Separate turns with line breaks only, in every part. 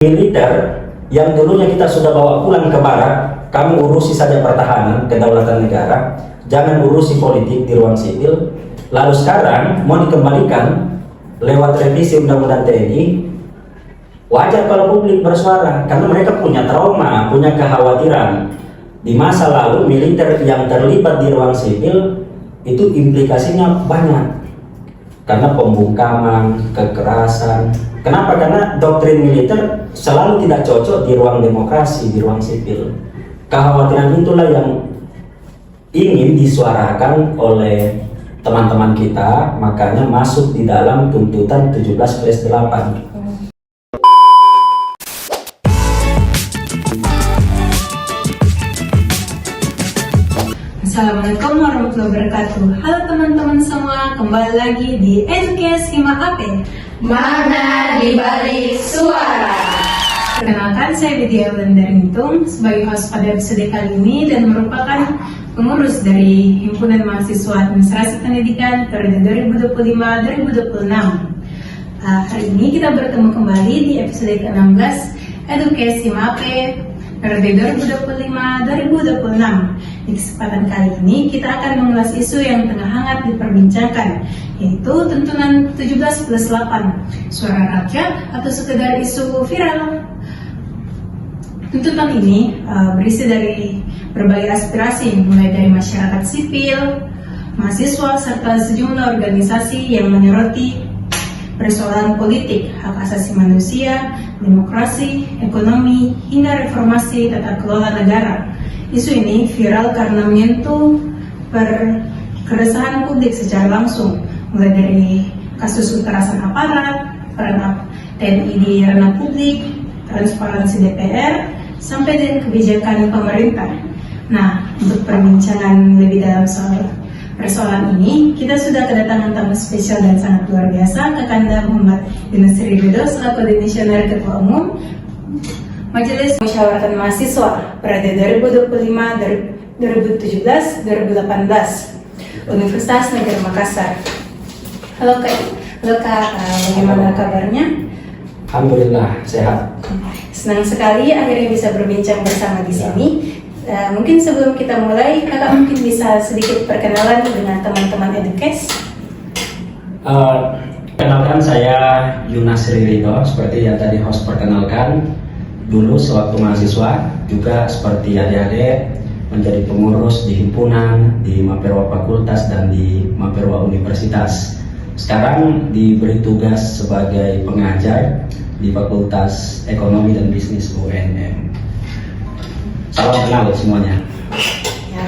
Militer yang dulunya kita sudah bawa pulang ke barat, kamu urusi saja pertahanan, kedaulatan negara, jangan urusi politik di ruang sipil. Lalu sekarang mau dikembalikan lewat revisi undang-undang TNI. Wajar kalau publik bersuara, karena mereka punya trauma, punya kekhawatiran. Di masa lalu militer yang terlibat di ruang sipil itu implikasinya banyak, karena pembungkaman, kekerasan. Kenapa? Karena doktrin militer selalu tidak cocok di ruang demokrasi, di ruang sipil. Kekhawatiran itulah yang ingin disuarakan oleh teman-teman kita, makanya masuk di dalam tuntutan 17+8.
Assalamualaikum warahmatullahi wabarakatuh. Halo teman-teman semua, kembali lagi di Edukes Hima Ape,
Makna di balik suara.
Perkenalkan, saya Widya Wulandari Ngitung sebagai host pada episode kali ini dan merupakan pengurus dari Himpunan Mahasiswa Administrasi Pendidikan periode 2025-2026. Hari ini kita bertemu kembali di episode ke-16 Edukes Hima Ape periode 2025-2026. Di kesempatan kali ini kita akan mengulas isu yang tengah hangat diperbincangkan, yaitu tuntunan 17+8, suara rakyat atau sekedar isu viral. Tuntutan ini berisi dari berbagai aspirasi, mulai dari masyarakat sipil, mahasiswa, serta sejumlah organisasi yang menyoroti persoalan politik, hak asasi manusia, demokrasi, ekonomi, hingga reformasi tata kelola negara. Isu ini viral karena menyentuh keresahan publik secara langsung, mulai dari kasus kekerasan aparat, peran TNI di ranah publik, transparansi DPR, sampai dengan kebijakan pemerintah. Nah, untuk perbincangan lebih dalam soal persoalan ini, kita sudah kedatangan tamu spesial dan sangat luar biasa, Kakanda Muhammad Yunus Ridodo selaku Dimisioner Ketua Umum Majelis Musyawaratan Mahasiswa periode 2025-2017-2018 Universitas Negeri Makassar. Halo Kak, bagaimana kabarnya?
Alhamdulillah sehat.
Senang sekali akhirnya bisa berbincang bersama di sini. Mungkin sebelum kita mulai, Kakak mungkin bisa sedikit perkenalan dengan teman-teman Edukes.
Kenalkan, saya Yunus Ridodo, seperti yang tadi host perkenalkan. Dulu sewaktu mahasiswa juga seperti adik-adik menjadi pengurus di himpunan, di Maperwa Fakultas dan di Maperwa Universitas. Sekarang diberi tugas sebagai pengajar di Fakultas Ekonomi dan Bisnis UNM. Salam kenal semuanya.
Ya,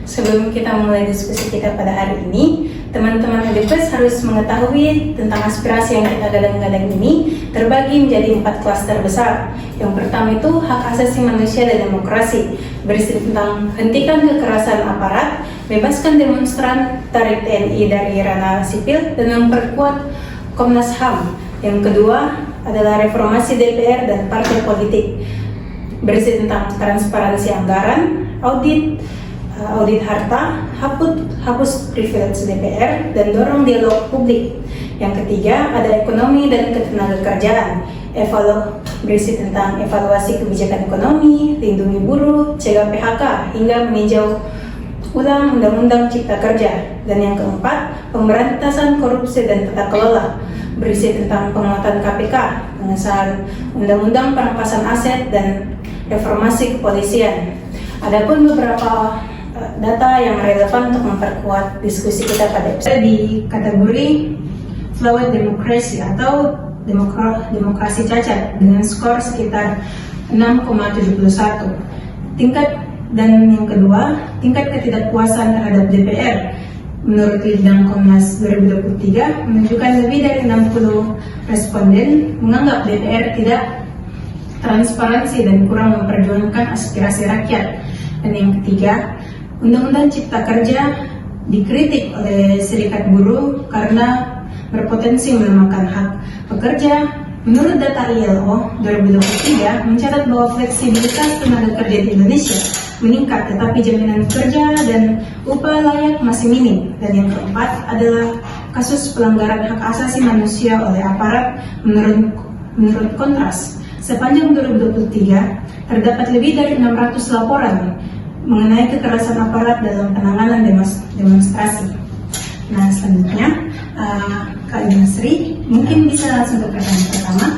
sebelum kita mulai diskusi kita pada hari ini, teman-teman Edukes harus mengetahui tentang aspirasi yang kita gadang-gadang ini terbagi menjadi 4 klaster besar. Yang pertama itu hak asasi manusia dan demokrasi, berisi tentang hentikan kekerasan aparat, bebaskan demonstran, tarik TNI dari ranah sipil, dan memperkuat Komnas HAM. Yang kedua adalah reformasi DPR dan partai politik, berisi tentang transparansi anggaran, audit harta, hapus privilege DPR, dan dorong dialog publik. Yang ketiga ada ekonomi dan ketenagakerjaan, berisi tentang evaluasi kebijakan ekonomi, lindungi buruh, cegah PHK, hingga meninjau ulang Undang-Undang Cipta Kerja. Dan yang keempat, pemberantasan korupsi dan tata kelola, berisi tentang penguatan KPK, pengesahan Undang-Undang Perampasan Aset, dan reformasi kepolisian. Adapun beberapa data yang relevan untuk memperkuat diskusi kita pada episode di kategori fluid democracy atau demokrasi cacat dengan skor sekitar 6,71. Dan yang kedua, tingkat ketidakpuasan terhadap DPR menurut Litbang Komnas 2023 menunjukkan lebih dari 60 responden menganggap DPR tidak transparansi dan kurang memperjuangkan aspirasi rakyat. Dan yang ketiga, Undang-Undang Cipta Kerja dikritik oleh Serikat Buruh karena berpotensi melemahkan hak pekerja. Menurut data ILO 2023 mencatat bahwa fleksibilitas tenaga kerja di Indonesia meningkat, tetapi jaminan kerja dan upah layak masih minim. Dan yang keempat adalah kasus pelanggaran hak asasi manusia oleh aparat menurut Kontras. Sepanjang 2023, terdapat lebih dari 600 laporan mengenai kekerasan aparat dalam penanganan demonstrasi. Nah, selanjutnya, Kak Nasri, mungkin bisa langsung ke pertanyaan pertama.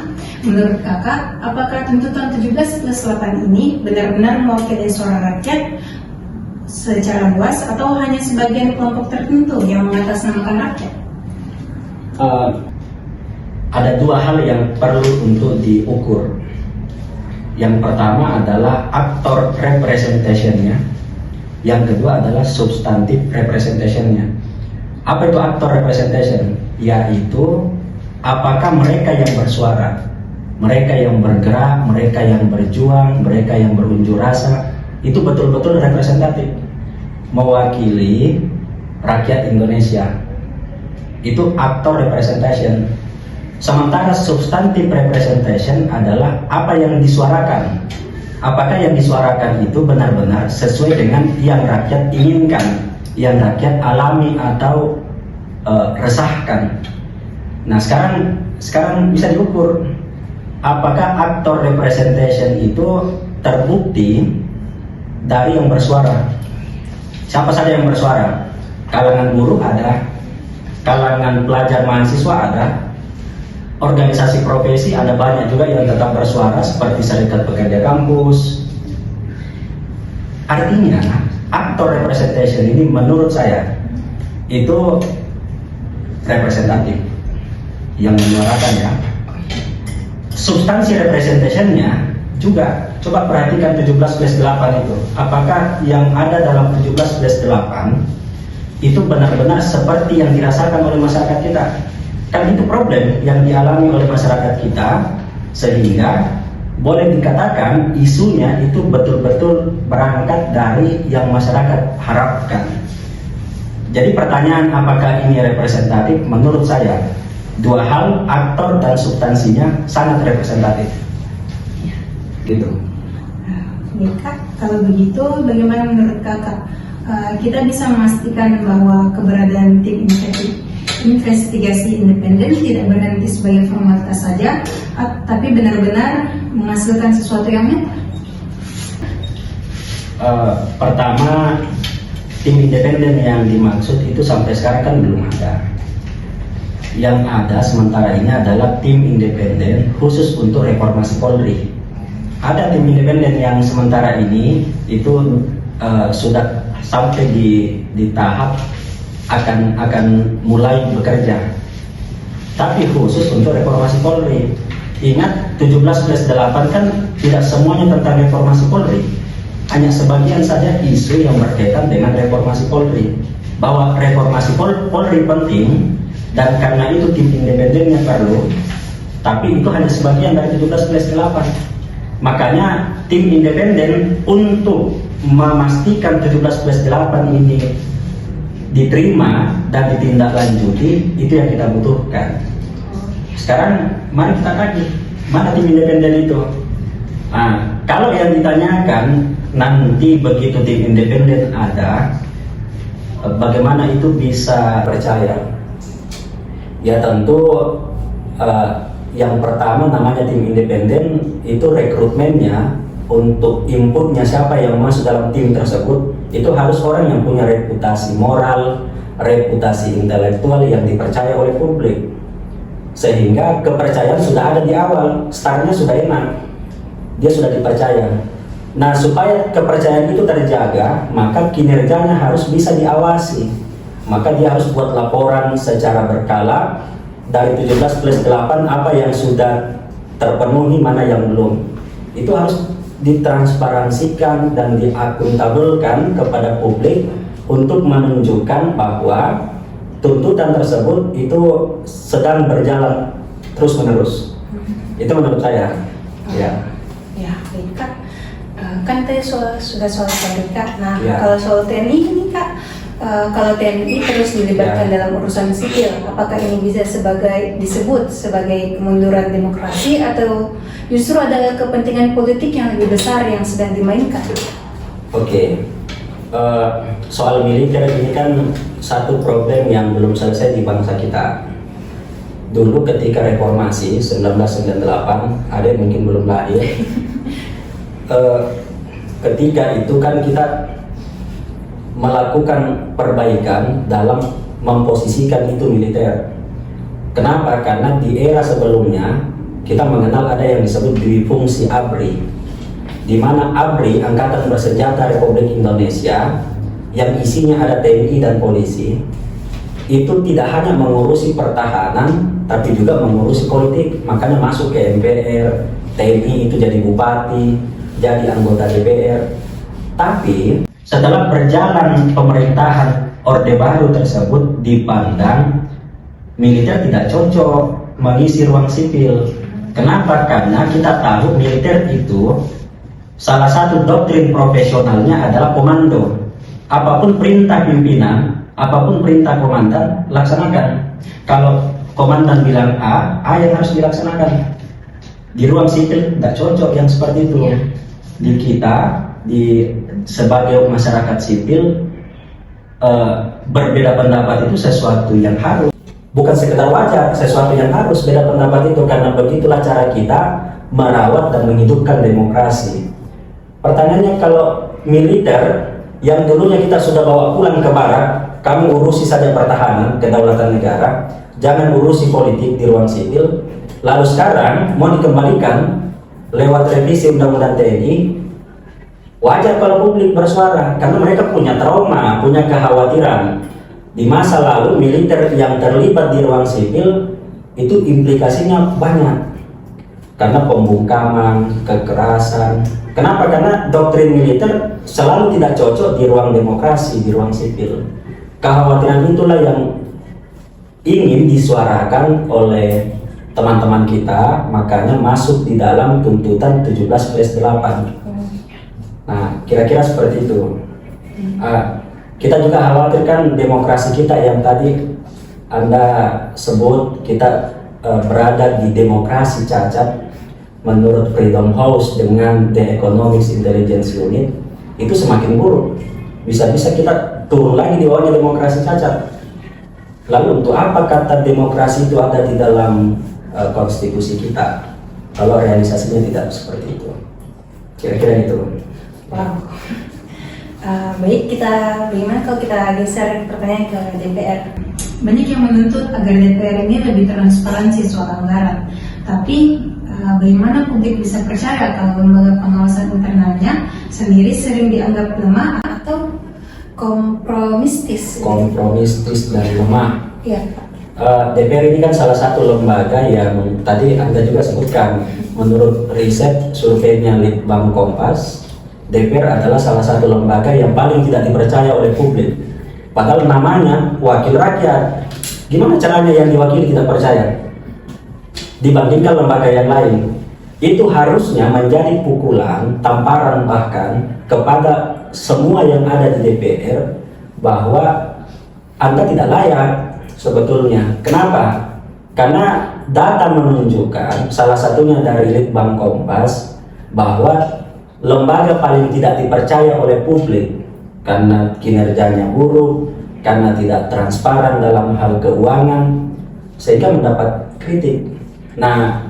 Menurut kakak, apakah tuntutan 17+8 ini benar-benar mewakili suara rakyat secara luas atau hanya sebagian kelompok tertentu yang mengatasnamakan rakyat?
Ada dua hal yang perlu untuk diukur. Yang pertama adalah aktor representation-nya, yang kedua adalah substantif representation-nya. Apa itu aktor representation? Yaitu apakah mereka yang bersuara, mereka yang bergerak, mereka yang berjuang, mereka yang berunjuk rasa, itu betul-betul representatif, mewakili rakyat Indonesia. Itu aktor representation. Sementara substantif representation adalah apa yang disuarakan. Apakah yang disuarakan itu benar-benar sesuai dengan yang rakyat inginkan, yang rakyat alami atau resahkan. Nah, sekarang bisa diukur. Apakah aktor representation itu terbukti dari yang bersuara? Siapa saja yang bersuara? Kalangan buruh ada, kalangan pelajar mahasiswa ada, organisasi profesi ada banyak juga yang tetap bersuara seperti Serikat Pekerja Kampus. Artinya aktor representation ini menurut saya itu representatif yang menyuarakan ya. Substansi representationnya juga, coba perhatikan 17+8 itu. Apakah yang ada dalam 17+8 itu benar-benar seperti yang dirasakan oleh masyarakat kita? Kan itu problem yang dialami oleh masyarakat kita, sehingga boleh dikatakan isunya itu betul-betul berangkat dari yang masyarakat harapkan. Jadi pertanyaan apakah ini representatif? Menurut saya dua hal, aktor dan substansinya sangat representatif. Gitu.
Ya, Kak, kalau begitu bagaimana menurut kakak kita bisa memastikan bahwa keberadaan tim investigasi independen tidak berhenti sebagai formalitas saja, tapi benar-benar menghasilkan sesuatu yang nyata?
Pertama, tim independen yang dimaksud itu sampai sekarang kan belum ada. Yang ada sementara ini adalah tim independen khusus untuk reformasi Polri. Ada tim independen yang sementara ini itu sudah sampai di tahap akan mulai bekerja, tapi khusus untuk reformasi Polri. Ingat 17+8 kan tidak semuanya tentang reformasi Polri, hanya sebagian saja isu yang berkaitan dengan reformasi Polri, bahwa reformasi Polri penting dan karena itu tim independennya perlu, tapi itu hanya sebagian dari 17+8. Makanya tim independen untuk memastikan 17+8 ini diterima dan ditindaklanjuti, itu yang kita butuhkan. Sekarang mari kita kaji mana tim independen itu. Nah, kalau yang ditanyakan nanti begitu tim independen ada, bagaimana itu bisa percaya? Ya tentu yang pertama namanya tim independen itu rekrutmennya untuk inputnya siapa yang masuk dalam tim tersebut itu harus orang yang punya reputasi moral, reputasi intelektual yang dipercaya oleh publik, sehingga kepercayaan sudah ada di awal, startnya sudah enak, dia sudah dipercaya. Nah, supaya kepercayaan itu terjaga, maka kinerjanya harus bisa diawasi, maka dia harus buat laporan secara berkala dari 17+8 apa yang sudah terpenuhi, mana yang belum. Itu harus ditransparansikan dan diakuntabelkan kepada publik untuk menunjukkan bahwa tuntutan tersebut itu sedang berjalan terus-menerus. Itu menurut saya. Ya.
Ya, baik Kak. Kan tadi sudah soal Polri Kak. Nah,
Ya.
kalau soal TNI ini Kak, kalau TNI terus dilibatkan dalam urusan sipil, apakah ini bisa disebut sebagai kemunduran demokrasi atau justru ada kepentingan politik yang lebih besar yang sedang dimainkan?
Oke. Soal militer ini kan satu problem yang belum selesai di bangsa kita. dulu ketika reformasi 1998, ada yang mungkin belum lahir. Ketika itu kan kita melakukan perbaikan dalam memposisikan itu militer. Kenapa? Karena di era sebelumnya kita mengenal ada yang disebut dwifungsi ABRI, di mana ABRI, Angkatan Bersenjata Republik Indonesia, yang isinya ada TNI dan polisi, itu tidak hanya mengurusi pertahanan, tapi juga mengurusi politik. Makanya masuk ke MPR, TNI itu jadi bupati, jadi anggota DPR. Tapi setelah berjalan pemerintahan Orde Baru tersebut, dipandang militer tidak cocok mengisi ruang sipil. Kenapa? Karena kita tahu militer itu salah satu doktrin profesionalnya adalah komando. Apapun perintah pimpinan, apapun perintah komandan, laksanakan. Kalau komandan bilang A yang harus dilaksanakan. Di ruang sipil tidak cocok yang seperti itu. Di kita, sebagai masyarakat sipil, berbeda pendapat itu sesuatu yang harus, bukan sekedar wajar, sesuatu yang harus beda pendapat itu, karena begitulah cara kita merawat dan menghidupkan demokrasi. Pertanyaannya, kalau militer yang dulunya kita sudah bawa pulang ke barak, kamu urusi saja pertahanan, kedaulatan negara, jangan urusi politik di ruang sipil, lalu sekarang mau dikembalikan lewat revisi Undang-Undang TNI, wajar kalau publik bersuara, karena mereka punya trauma, punya kekhawatiran. Di masa lalu militer yang terlibat di ruang sipil itu implikasinya banyak, karena pembungkaman, kekerasan. Kenapa? Karena doktrin militer selalu tidak cocok di ruang demokrasi, di ruang sipil. Kekhawatiran itulah yang ingin disuarakan oleh teman-teman kita, makanya masuk di dalam tuntutan 17+8. Nah, kira-kira seperti itu. Kita juga khawatirkan demokrasi kita yang tadi Anda sebut, kita berada di demokrasi cacat. Menurut Freedom House dengan The Economics Intelligence Unit, itu semakin buruk. Bisa-bisa kita turun lagi di bawahnya demokrasi cacat. Lalu untuk apa kata demokrasi itu ada di dalam konstitusi kita kalau realisasinya tidak seperti itu? Kira-kira itu.
Wow. Baik, bagaimana kalau kita geser pertanyaan ke DPR? Banyak yang menuntut agar DPR ini lebih transparansi soal anggaran. Tapi bagaimana publik bisa percaya kalau lembaga pengawasan internalnya sendiri sering dianggap lemah atau kompromistis?
Kompromistis dan lemah.
Iya.
DPR ini kan salah satu lembaga yang tadi Anda juga sebutkan, menurut riset surveinya Litbang Kompas, DPR adalah salah satu lembaga yang paling tidak dipercaya oleh publik. Padahal namanya wakil rakyat. Gimana caranya yang diwakili tidak percaya dibandingkan lembaga yang lain? Itu harusnya menjadi pukulan, tamparan bahkan kepada semua yang ada di DPR bahwa Anda tidak layak sebetulnya. Kenapa? Karena data menunjukkan, salah satunya dari Litbang Kompas, bahwa lembaga paling tidak dipercaya oleh publik karena kinerjanya buruk, karena tidak transparan dalam hal keuangan, sehingga mendapat kritik. Nah,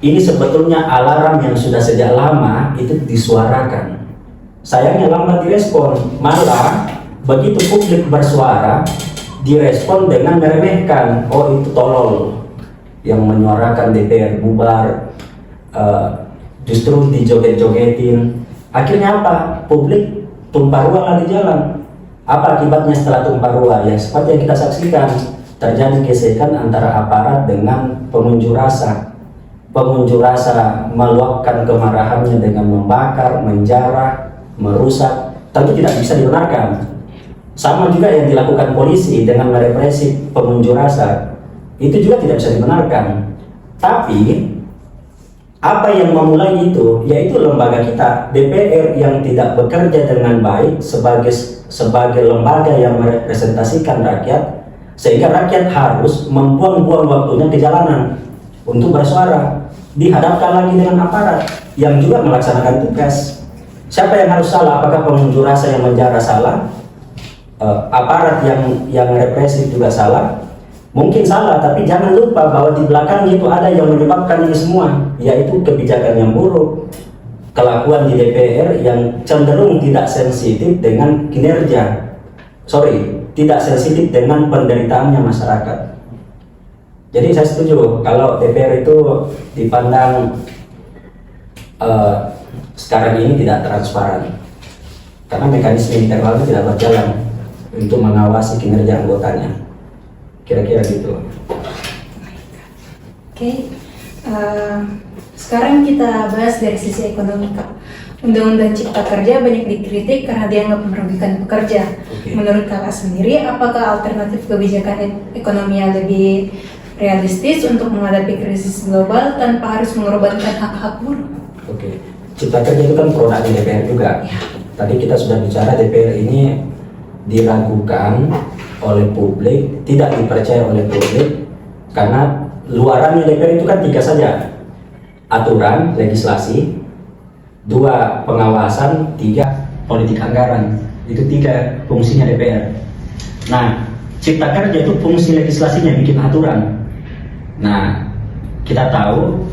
ini sebetulnya alarm yang sudah sejak lama itu disuarakan. Sayangnya lambat direspon, malah begitu publik bersuara, direspon dengan meremehkan. Oh, itu tolol yang menyuarakan DPR bubar, justru dijoget-jogetin. Akhirnya apa? Publik tumpah ruah lah di jalan. Apa akibatnya setelah tumpah ruah? Ya seperti yang kita saksikan, terjadi gesekan antara aparat dengan pengunjuk rasa. Pengunjuk rasa meluapkan kemarahannya dengan membakar, menjarah, merusak. Tentu tidak bisa dibenarkan. Sama juga yang dilakukan polisi dengan merepresi pengunjuk rasa, itu juga tidak bisa dibenarkan. Tapi apa yang memulai itu, yaitu lembaga kita, DPR, yang tidak bekerja dengan baik sebagai lembaga yang merepresentasikan rakyat, sehingga rakyat harus membuang-buang waktunya ke jalanan untuk bersuara, dihadapkan lagi dengan aparat yang juga melaksanakan tugas. Siapa yang harus salah? Apakah pengunjuk rasa yang menjarah salah? Aparat yang represif juga salah? Mungkin salah, tapi jangan lupa bahwa di belakangnya itu ada yang menyebabkan ini semua, yaitu kebijakan yang buruk, kelakuan di DPR yang cenderung tidak sensitif dengan tidak sensitif dengan penderitaannya masyarakat. Jadi saya setuju kalau DPR itu dipandang sekarang ini tidak transparan, karena mekanisme internalnya tidak berjalan untuk mengawasi kinerja anggotanya. Kira-kira gitu.
Oke, sekarang kita bahas dari sisi ekonomi, Kak. Undang-Undang Cipta Kerja banyak dikritik karena dianggap merugikan pekerja.
Oke.
Menurut Kakak sendiri, apakah alternatif kebijakan ekonomi yang lebih realistis untuk menghadapi krisis global tanpa harus mengorbankan hak-hak buruh?
Oke. Cipta Kerja itu kan produk DPR juga.
Ya.
Tadi kita sudah bicara DPR ini diragukan oleh publik, tidak dipercaya oleh publik, karena luarannya DPR itu kan 3 saja: aturan, legislasi, 2 pengawasan, 3 politik anggaran. Itu 3 fungsinya DPR. Nah, Cipta Kerja itu fungsi legislasinya bikin aturan. Nah, kita tahu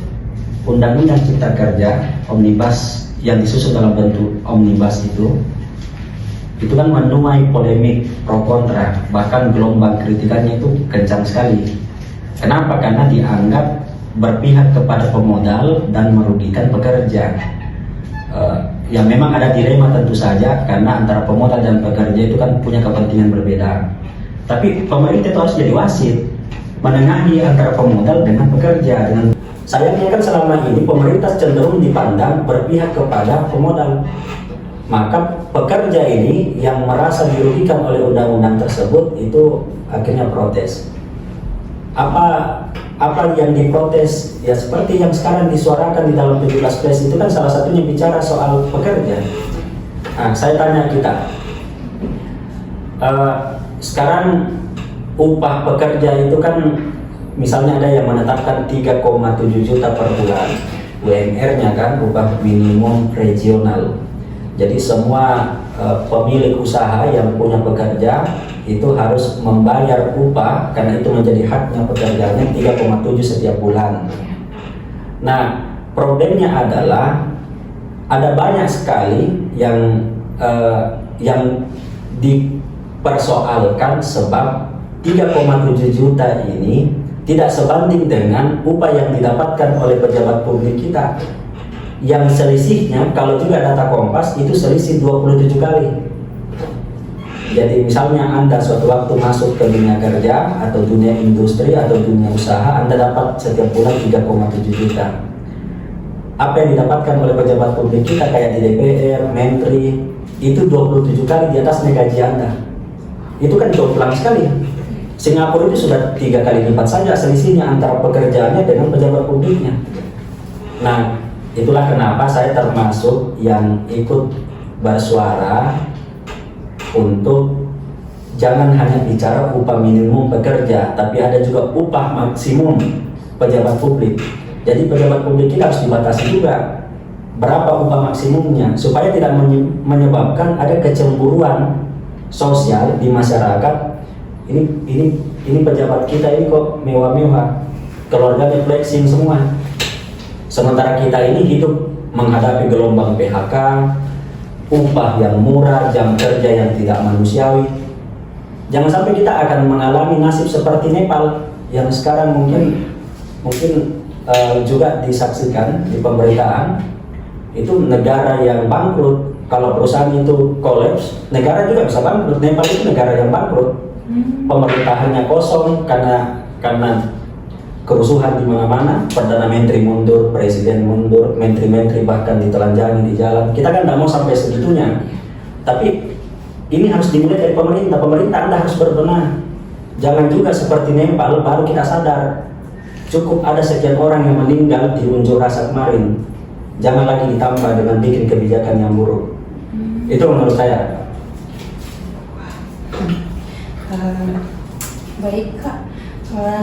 Undang-Undang Cipta Kerja Omnibus yang disusun dalam bentuk Omnibus itu kan menuai polemik pro kontra, bahkan gelombang kritikannya itu kencang sekali. Kenapa? Karena dianggap berpihak kepada pemodal dan merugikan pekerja. Yang memang ada dilema tentu saja, karena antara pemodal dan pekerja itu kan punya kepentingan berbeda. Tapi pemerintah itu harus jadi wasit, menengahi antara pemodal dengan pekerja. Sayangnya kan selama ini pemerintah cenderung dipandang berpihak kepada pemodal. Maka pekerja ini yang merasa dirugikan oleh undang-undang tersebut itu akhirnya protes. Apa yang diprotes? Ya seperti yang sekarang disuarakan di dalam 17 Plus itu kan salah satunya bicara soal pekerja. Nah, saya tanya kita, sekarang upah pekerja itu kan misalnya ada yang menetapkan 3,7 juta per bulan, UMR-nya kan upah minimum regional. Jadi semua pemilik usaha yang punya pekerja itu harus membayar upah, karena itu menjadi haknya pekerjanya 3,7 setiap bulan. Nah, problemnya adalah ada banyak sekali yang dipersoalkan sebab 3,7 juta ini tidak sebanding dengan upah yang didapatkan oleh pejabat publik kita. Yang selisihnya, kalau juga data Kompas, itu selisih 27 kali. Jadi misalnya Anda suatu waktu masuk ke dunia kerja atau dunia industri atau dunia usaha, Anda dapat setiap bulan 3,7 juta. Apa yang didapatkan oleh pejabat publik kita kayak di DPR, Menteri, itu 27 kali di atasnya gaji Anda. Itu kan jomplang sekali. Singapura itu sudah 3 kali lipat saja selisihnya antara pekerjaannya dengan pejabat publiknya. Nah, itulah kenapa saya termasuk yang ikut bersuara untuk jangan hanya bicara upah minimum pekerja, tapi ada juga upah maksimum pejabat publik. Jadi pejabat publik kita harus dibatasi juga berapa upah maksimumnya, supaya tidak menyebabkan ada kecemburuan sosial di masyarakat. Ini pejabat kita ini kok mewah-mewah, keluarganya flexing semua. Sementara kita ini hidup menghadapi gelombang PHK, upah yang murah, jam kerja yang tidak manusiawi. Jangan sampai kita akan mengalami nasib seperti Nepal yang sekarang mungkin juga disaksikan di pemberitaan. Itu negara yang bangkrut. Kalau perusahaan itu kolaps, negara juga bisa bangkrut. Nepal itu negara yang bangkrut. Pemerintahannya kosong karena kerusuhan di mana-mana, perdana menteri mundur, presiden mundur, menteri-menteri bahkan ditelanjangi di jalan. Kita kan tidak mau sampai segitunya. Tapi ini harus dimulai dari pemerintah. Pemerintah Anda harus berbenah. Jangan juga seperti Nepal baru kita sadar. Cukup ada sekian orang yang meninggal di unjuk rasa kemarin. Jangan lagi ditambah dengan bikin kebijakan yang buruk. Itu menurut saya.
Baik Kak.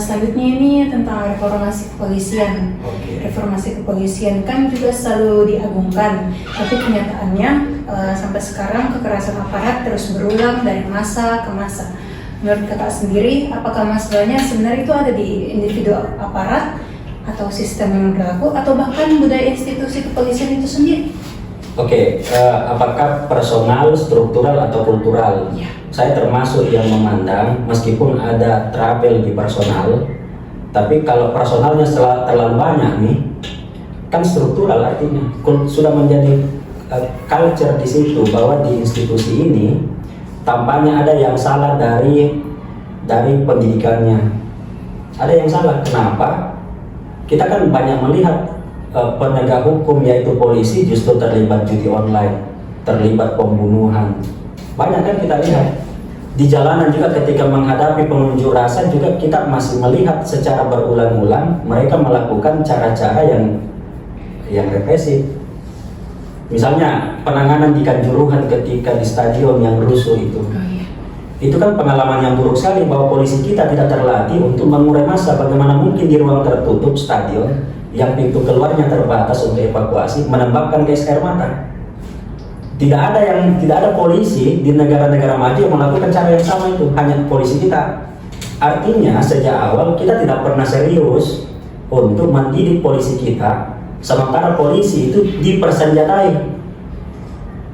Selanjutnya ini tentang reformasi kepolisian. Reformasi kepolisian kan juga selalu diagungkan, tapi kenyataannya sampai sekarang kekerasan aparat terus berulang dari masa ke masa. menurut kakak sendiri, apakah masalahnya sebenarnya itu ada di individu aparat atau sistem yang berlaku atau bahkan budaya institusi kepolisian itu sendiri?
Oke, apakah personal, struktural atau kultural?
Ya.
Saya termasuk yang memandang meskipun ada trouble di personal, tapi kalau personalnya terlalu banyak nih, kan struktural artinya sudah menjadi culture di situ bahwa di institusi ini tampaknya ada yang salah dari pendidikannya. Ada yang salah. Kenapa? Kita kan banyak melihat penegak hukum yaitu polisi justru terlibat judi online, terlibat pembunuhan. Banyak kan kita lihat. Di jalanan juga ketika menghadapi pengunjuk rasa juga kita masih melihat secara berulang-ulang mereka melakukan cara-cara yang represif. Misalnya penanganan di Kanjuruhan ketika di stadion yang rusuh itu. Itu kan pengalaman yang buruk sekali bahwa polisi kita tidak terlatih untuk mengurai massa. Bagaimana mungkin di ruang tertutup stadion yang pintu keluarnya terbatas untuk evakuasi menembakkan gas air mata. Tidak ada polisi di negara-negara maju yang melakukan cara yang sama itu, hanya polisi kita. Artinya sejak awal kita tidak pernah serius untuk mendidik polisi kita, sementara polisi itu dipersenjatai.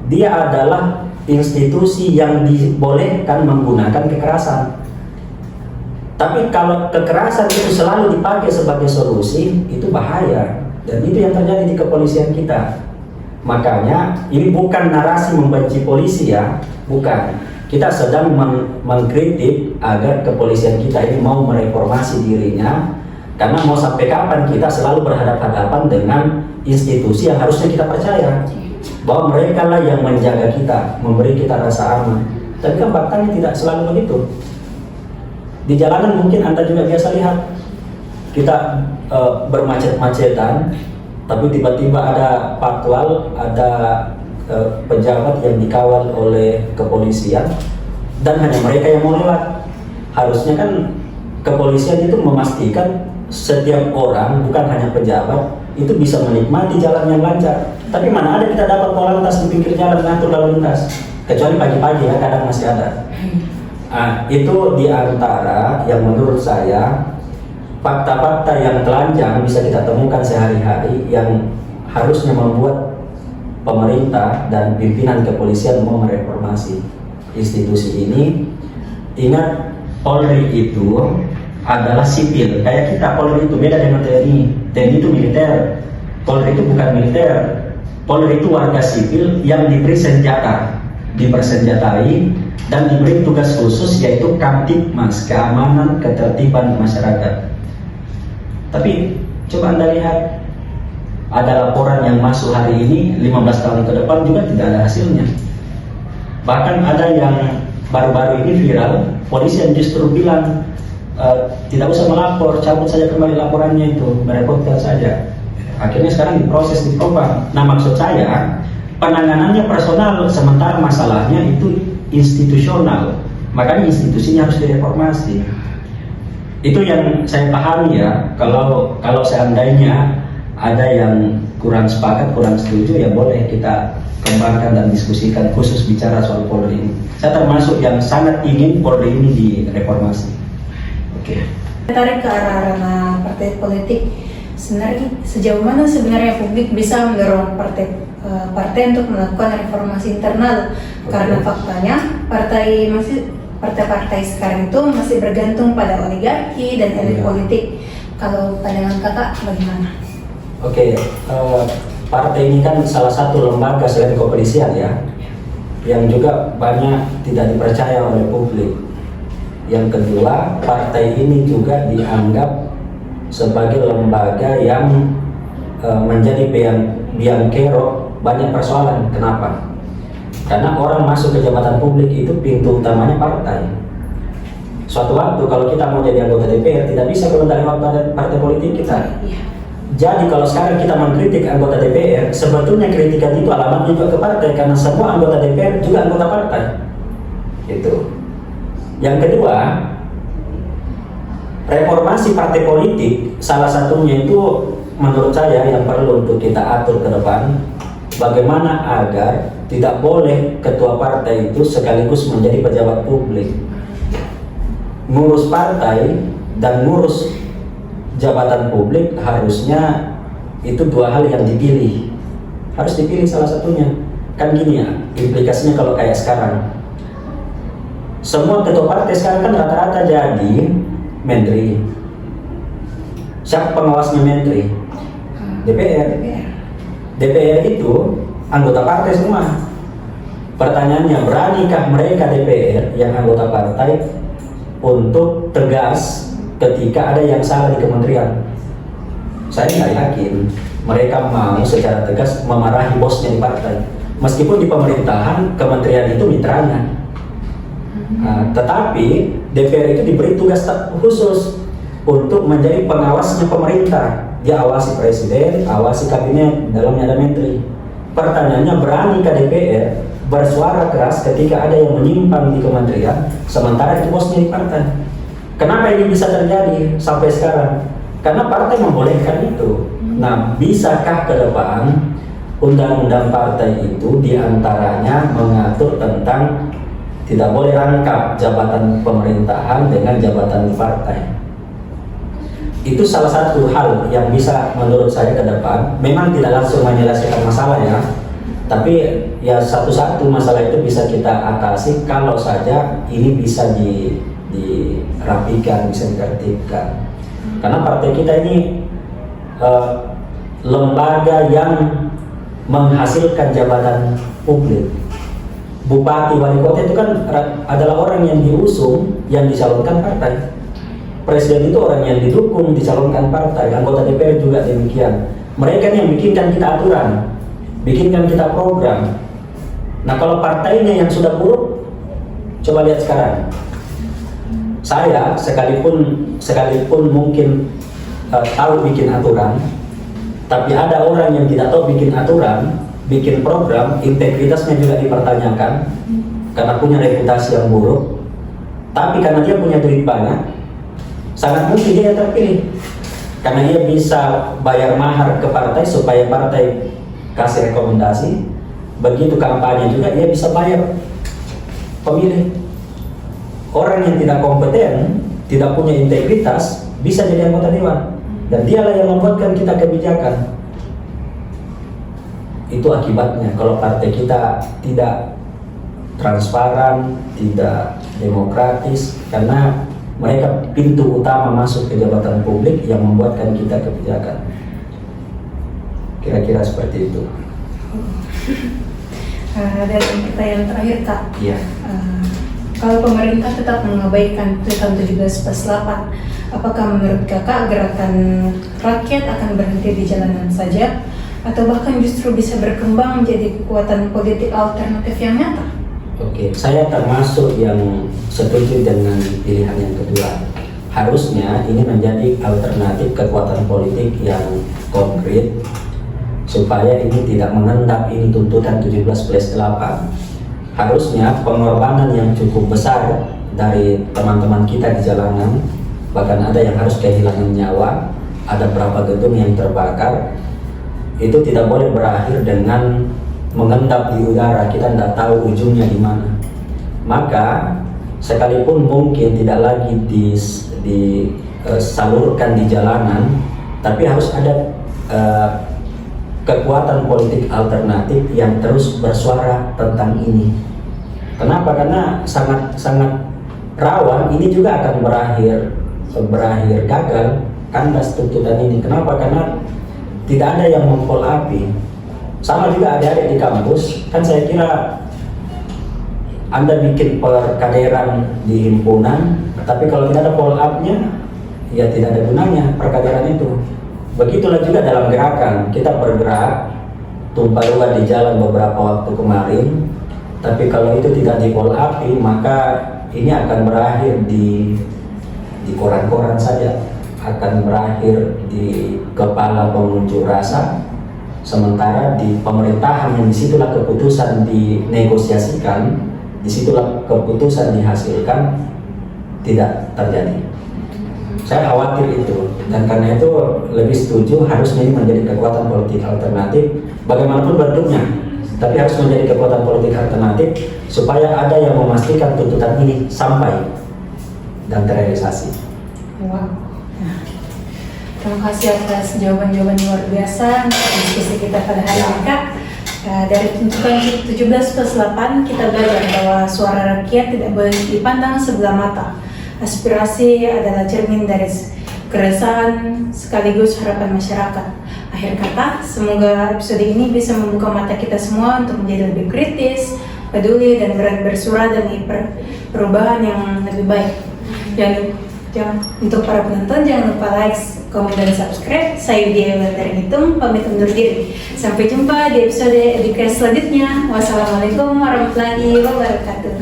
Dia adalah institusi yang dibolehkan menggunakan kekerasan. Tapi kalau kekerasan itu selalu dipakai sebagai solusi, itu bahaya. Dan itu yang terjadi di kepolisian kita. Makanya ini bukan narasi membenci polisi ya, bukan. Kita sedang mengkritik agar kepolisian kita ini mau mereformasi dirinya, karena mau sampai kapan kita selalu berhadapan-hadapan dengan institusi yang harusnya kita percaya bahwa mereka lah yang menjaga kita, memberi kita rasa aman. Tapi kan faktanya tidak selalu begitu. Di jalanan mungkin Anda juga biasa lihat kita bermacet-macetan, tapi tiba-tiba ada patwal, ada pejabat yang dikawal oleh kepolisian dan hanya mereka yang mau lewat. Harusnya kan kepolisian itu memastikan setiap orang, bukan hanya pejabat, itu bisa menikmati jalan yang lancar. Tapi mana ada kita dapat polantas di pinggir jalan mengatur lalu lintas, kecuali pagi-pagi ya, kadang masih ada. Nah, itu diantara yang menurut saya fakta-fakta yang telanjang bisa kita temukan sehari-hari yang harusnya membuat pemerintah dan pimpinan kepolisian mau mereformasi institusi ini. Ingat, Polri itu adalah sipil, kayak kita. Polri itu beda dengan TNI. TNI itu militer, Polri itu bukan militer. Polri itu warga sipil yang diberi senjata, dipersenjatai dan diberi tugas khusus yaitu Kamtibmas, keamanan ketertiban masyarakat. Tapi coba Anda lihat, ada laporan yang masuk hari ini, 15 tahun ke depan juga tidak ada hasilnya. Bahkan ada yang baru-baru ini viral, polisi yang justru bilang tidak usah melapor, cabut saja kembali laporannya itu, merepotkan saja. Akhirnya sekarang diproses di propam. Nah, maksud saya penanganannya personal, sementara masalahnya itu institusional. Makanya institusinya harus direformasi. Itu yang saya pahami ya. Kalau seandainya ada yang kurang sepakat, kurang setuju, ya boleh kita kembangkan dan diskusikan khusus bicara soal Polri ini. Saya termasuk yang sangat ingin Polri ini direformasi. Oke.
Tarik ke arah ranah partai politik. Sebenarnya sejauh mana sebenarnya publik bisa mendorong partai untuk melakukan reformasi internal? Karena faktanya partai-partai sekarang itu masih bergantung pada oligarki dan elit politik. Kalau pandangan kakak bagaimana?
Oke, partai ini kan salah satu lembaga selain kepolisian ya, yang juga banyak tidak dipercaya oleh publik. Yang kedua, partai ini juga dianggap sebagai lembaga yang menjadi biang kerok banyak persoalan. Kenapa? Karena orang masuk ke jabatan publik itu pintu utamanya partai. Suatu waktu kalau kita mau jadi anggota DPR tidak bisa komentari partai politik kita. Jadi kalau sekarang kita mengkritik anggota DPR, sebetulnya kritikan itu alamatnya juga ke partai, karena semua anggota DPR juga anggota partai. Itu. Yang kedua, reformasi partai politik salah satunya itu menurut saya yang perlu untuk kita atur ke depan, bagaimana agar tidak boleh ketua partai itu sekaligus menjadi pejabat publik. ngurus partai dan ngurus jabatan publik harusnya itu dua hal yang dipilih. Harus dipilih salah satunya. Kan gini ya, implikasinya kalau kayak sekarang. Semua ketua partai sekarang kan rata-rata jadi menteri. Siapa pengawasnya menteri? DPR. DPR itu anggota partai semua. Pertanyaannya, beranikah mereka DPR yang anggota partai untuk tegas ketika ada yang salah di kementerian? Saya nggak yakin mereka mau secara tegas memarahi bosnya di partai. Meskipun di pemerintahan kementerian itu mitranya. Tetapi DPR itu diberi tugas khusus untuk menjadi pengawasnya pemerintah. Dia awasi presiden, awasi kabinet, dalamnya ada menteri. Pertanyaannya, beranikah DPR bersuara keras ketika ada yang menyimpang di kementerian, sementara itu bosnya di partai? Kenapa ini bisa terjadi sampai sekarang? Karena partai membolehkan itu. Nah, bisakah ke depan undang-undang partai itu diantaranya mengatur tentang tidak boleh rangkap jabatan pemerintahan dengan jabatan partai? Itu salah satu hal yang bisa menurut saya ke depan, memang tidak langsung menyelesaikan masalah ya, tapi ya satu-satu masalah itu bisa kita atasi kalau saja ini bisa dirapikan, bisa ditertibkan. Karena partai kita ini lembaga yang menghasilkan jabatan publik. Bupati, wali kota itu kan adalah orang yang diusung, yang dicalonkan partai. Presiden itu orang yang didukung, dicalonkan partai. Anggota DPR juga demikian. Mereka yang bikinkan kita aturan, bikinkan kita program. Nah, kalau partainya yang sudah buruk, coba lihat sekarang. Saya sekalipun mungkin tahu bikin aturan, tapi ada orang yang tidak tahu bikin aturan, bikin program, integritasnya juga dipertanyakan karena punya reputasi yang buruk. Tapi karena dia punya duit banyak, sangat mungkin dia terpilih karena dia bisa bayar mahar ke partai supaya partai kasih rekomendasi. Begitu kampanye juga dia bisa bayar pemilih. Orang yang tidak kompeten, tidak punya integritas, bisa jadi anggota dewan, dan dialah yang membuatkan kita kebijakan. Itu akibatnya kalau partai kita tidak transparan, tidak demokratis, karena mereka pintu utama masuk ke jabatan publik yang membuatkan kita kebijakan. Kira-kira seperti itu.
Dan pertanyaan terakhir, Kak.
Iya.
Kalau pemerintah tetap mengabaikan Putusan 17/8, apakah menurut Kakak gerakan rakyat akan berhenti di jalanan saja, atau bahkan justru bisa berkembang menjadi kekuatan politik alternatif yang nyata?
Oke, saya termasuk yang setuju dengan pilihan yang kedua. Harusnya ini menjadi alternatif kekuatan politik yang konkret, supaya ini tidak mengendap ini tuntutan 17/8. Harusnya pengorbanan yang cukup besar dari teman-teman kita di jalanan, bahkan ada yang harus kehilangan nyawa, ada berapa gedung yang terbakar, itu tidak boleh berakhir dengan mengendap di udara. Kita tidak tahu ujungnya di mana. Maka sekalipun mungkin tidak lagi disalurkan di jalanan, tapi harus ada kekuatan politik alternatif yang terus bersuara tentang ini. Kenapa? Karena sangat rawan ini juga akan berakhir gagal kandas tuntutan ini. Kenapa? Karena tidak ada yang mempol api. Sama juga adik-adik di kampus, kan saya kira Anda bikin perkaderan di himpunan, tapi kalau tidak ada follow up-nya, ya tidak ada gunanya perkaderan itu. Begitulah juga dalam gerakan, kita bergerak tumpah ruah di jalan beberapa waktu kemarin, tapi kalau itu tidak di follow up, maka ini akan berakhir di koran-koran saja, akan berakhir di kepala pengunjuk rasa. Sementara di pemerintahan yang disitulah keputusan dinegosiasikan, disitulah keputusan dihasilkan, tidak terjadi. Saya khawatir itu, dan karena itu lebih setuju harusnya ini menjadi kekuatan politik alternatif bagaimanapun bentuknya, tapi harus menjadi kekuatan politik alternatif supaya ada yang memastikan tuntutan ini sampai dan terrealisasi.
Wow. Nah, terima kasih atas jawaban-jawaban luar biasa untuk diskusi kita pada hari ini, Kak. Dari tuntutan 17+8 kita belajar bahwa suara rakyat tidak boleh dipandang sebelah mata. Aspirasi adalah cermin dari keresahan sekaligus harapan masyarakat. Akhir kata, semoga episode ini bisa membuka mata kita semua untuk menjadi lebih kritis, peduli, dan berani bersuara demi perubahan yang lebih baik. Jangan untuk para penonton, jangan lupa like, komen, dan subscribe. Saya Widya dari Hitung, pamit undur diri. Sampai jumpa di episode edukasi selanjutnya. Wassalamualaikum warahmatullahi wabarakatuh.